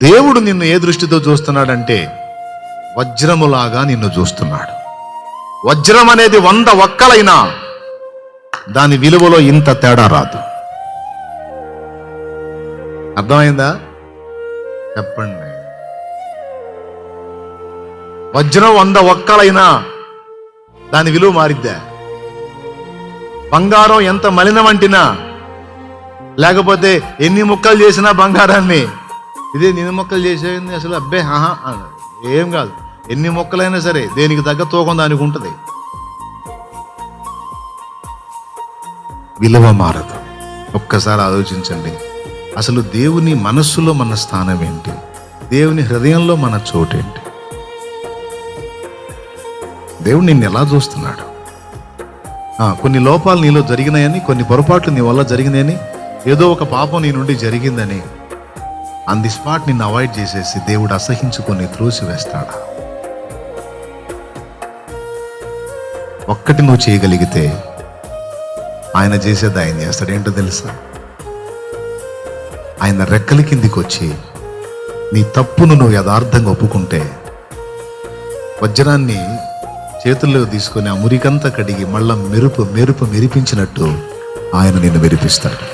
దేవుడు నిన్ను ఏ దృష్టితో చూస్తున్నాడంటే వజ్రములాగా నిన్ను చూస్తున్నాడు. వజ్రం అనేది 100 ఒక్కలైనా దాని విలువలో ఇంత తేడా రాదు. అర్థమైందా? చెప్పండి. వజ్రం 100 ఒక్కలైనా దాని విలువ మారిద్దా? బంగారం ఎంత మలినం వంటినా, లేకపోతే ఎన్ని ముక్కలు చేసినా బంగారాన్ని, ఇదే నిన్ను మొక్కలు చేసేది అసలు అబ్బే ఏం కాదు. ఎన్ని మొక్కలైనా సరే దేనికి తగ్గ తూకం దానికి ఉంటుంది. విలువ మారదు. ఒక్కసారి ఆలోచించండి. అసలు దేవుని మనస్సులో మన స్థానం ఏంటి? దేవుని హృదయంలో మన చోటేంటి? దేవుడు నిన్ను ఎలా చూస్తున్నాడు? కొన్ని లోపాలు నీలో జరిగినాయని, కొన్ని పొరపాట్లు నీ వల్ల జరిగినాయని, ఏదో ఒక పాపం నీ నుండి జరిగిందని ఆన్ ది స్పాట్ నిన్ను అవాయిడ్ చేసేసి దేవుడు అసహించుకొని త్రోసి వేస్తాడా? ఒక్కటి నువ్వు చేయగలిగితే ఆయన చేసేది ఆయన చేస్తాడు. ఏంటో తెలుసా? ఆయన రెక్కల కిందికి వచ్చి నీ తప్పును నువ్వు యథార్థంగా ఒప్పుకుంటే వజ్రాన్ని చేతుల్లో తీసుకొని ఆ మురికంతా కడిగి మళ్ళా మెరుపు మెరిపించినట్టు ఆయన నిన్ను మెరిపిస్తాడు.